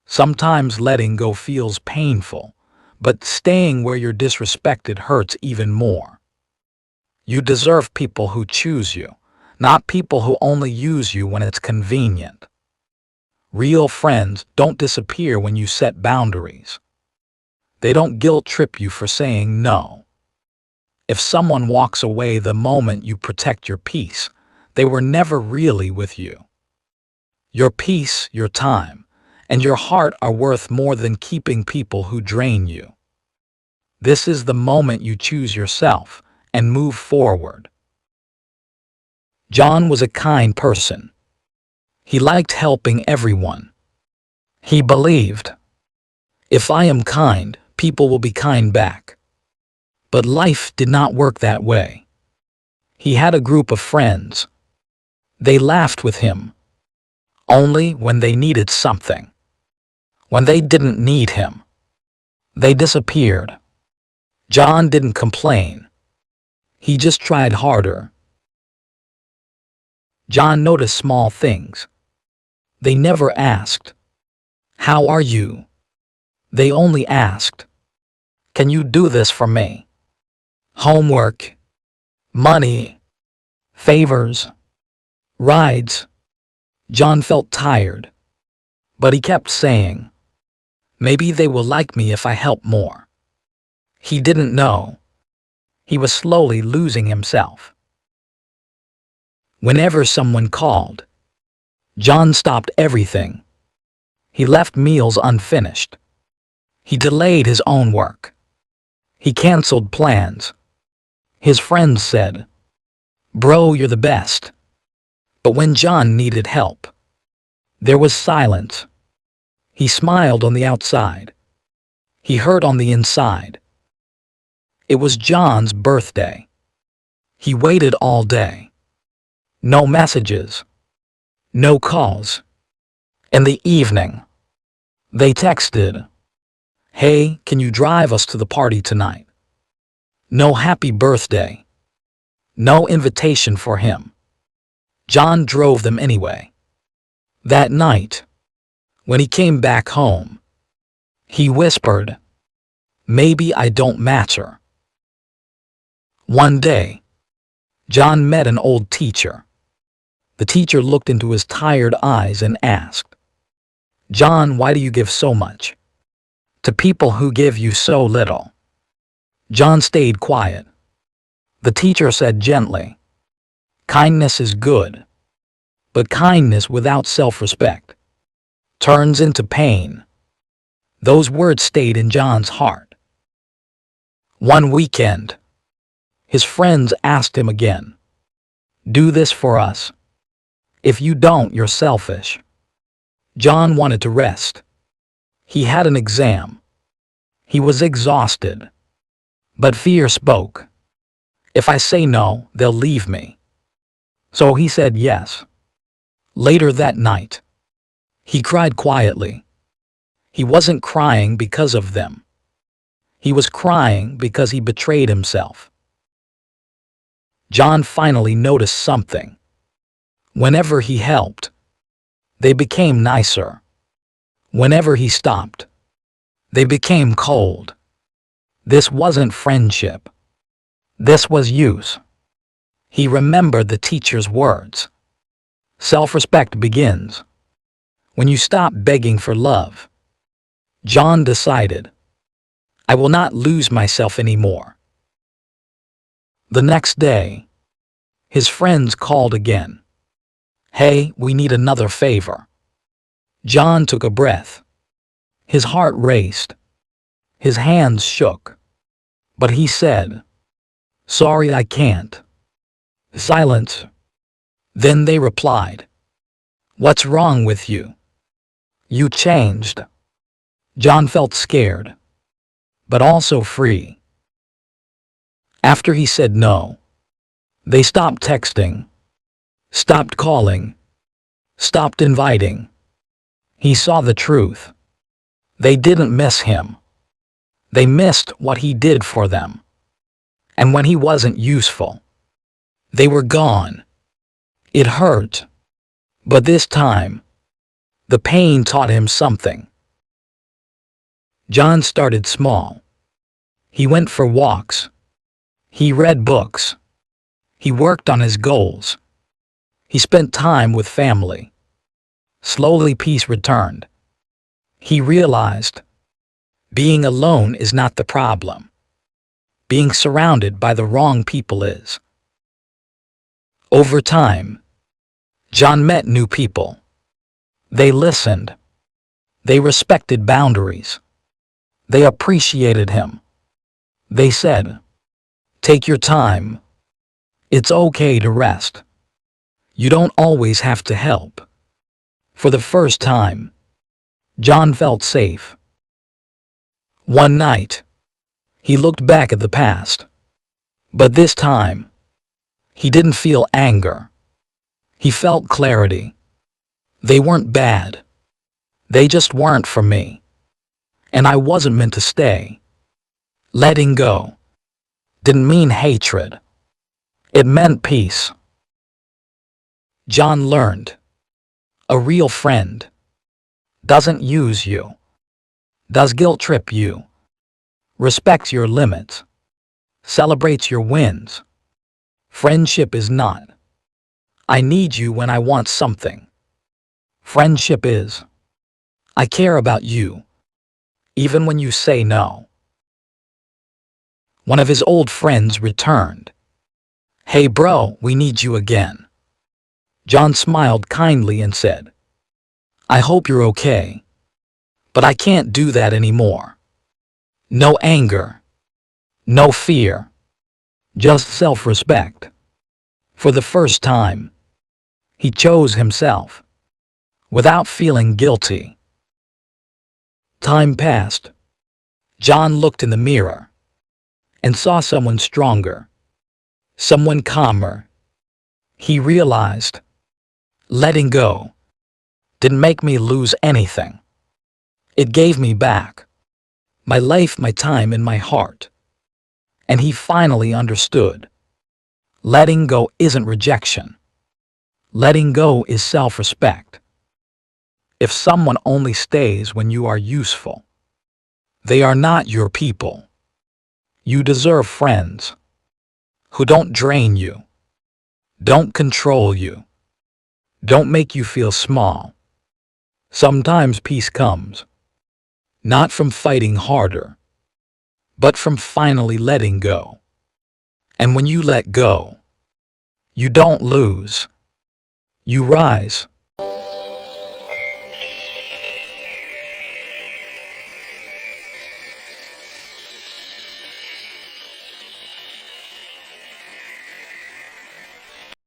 Sometimes letting go feels painful, but staying where you're disrespected hurts even more. You deserve people who choose you, not people who only use you when it's convenient. Real friends don't disappear when you set boundaries. They don't guilt trip you for saying no. If someone walks away the moment you protect your peace, they were never really with you. Your peace, your time, and your heart are worth more than keeping people who drain you. This is the moment you choose yourself and move forward. John was a kind person. He liked helping everyone. He believed, if I am kind, people will be kind back. But life did not work that way. He had a group of friends. They laughed with him, only when they needed something. When they didn't need him, they disappeared. John didn't complain. He just tried harder. John noticed small things. They never asked, "How are you?" They only asked, "Can you do this for me?" Homework, money, favors, rides. John felt tired, but he kept saying, "Maybe they will like me if I help more." He didn't know. He was slowly losing himself. Whenever someone called, John stopped everything. He left meals unfinished. He delayed his own work. He canceled plans. His friends said, "Bro, you're the best." But when John needed help, there was silence. He smiled on the outside. He hurt on the inside. It was John's birthday. He waited all day. No messages. No calls. In the evening, they texted, "Hey, can you drive us to the party tonight?" No happy birthday. No invitation for him. John drove them anyway. That night, when he came back home, he whispered, "Maybe I don't matter." One day, John met an old teacher. The teacher looked into his tired eyes and asked, "John, why do you give so much to people who give you so little?" John stayed quiet. The teacher said gently, "Kindness is good, but kindness without self-respect turns into pain." Those words stayed in John's heart. One weekend, his friends asked him again, "Do this for us. If you don't, you're selfish." John wanted to rest. He had an exam. He was exhausted. But fear spoke. "If I say no, they'll leave me." So he said yes. Later that night, he cried quietly. He wasn't crying because of them. He was crying because he betrayed himself. John finally noticed something. Whenever he helped, they became nicer. Whenever he stopped, they became cold. This wasn't friendship. This was use. He remembered the teacher's words. Self-respect begins when you stop begging for love. John decided, "I will not lose myself anymore." The next day, his friends called again. "Hey, we need another favor." John took a breath. His heart raced. His hands shook. But he said, "Sorry, I can't." Silence. Then they replied, "What's wrong with you? You changed." John felt scared, but also free. After he said no, they stopped texting, stopped calling, stopped inviting. He saw the truth. They didn't miss him. They missed what he did for them. And when he wasn't useful, they were gone. It hurt. But this time, the pain taught him something. John started small. He went for walks. He read books. He worked on his goals. He spent time with family. Slowly peace returned. He realized being alone is not the problem. Being surrounded by the wrong people is. Over time, John met new people. They listened. They respected boundaries. They appreciated him. They said, "Take your time. It's okay to rest. You don't always have to help." For the first time, John felt safe. One night, he looked back at the past. But this time, he didn't feel anger. He felt clarity. They weren't bad. They just weren't for me. And I wasn't meant to stay. Letting go didn't mean hatred. It meant peace. John learned a real friend doesn't use you, does guilt trip you, respects your limits, celebrates your wins. Friendship is not, "I need you when I want something." Friendship is, "I care about you, even when you say no." One of his old friends returned. "Hey bro, we need you again." John smiled kindly and said, "I hope you're okay. But I can't do that anymore." No anger, no fear, just self-respect. For the first time, he chose himself, without feeling guilty. Time passed. John looked in the mirror and saw someone stronger, someone calmer. He realized letting go didn't make me lose anything. It gave me back my life, my time, and my heart. And he finally understood. Letting go isn't rejection. Letting go is self-respect. If someone only stays when you are useful, they are not your people. You deserve friends who don't drain you, don't control you, don't make you feel small. Sometimes peace comes not from fighting harder, but from finally letting go. And when you let go, you don't lose. You rise.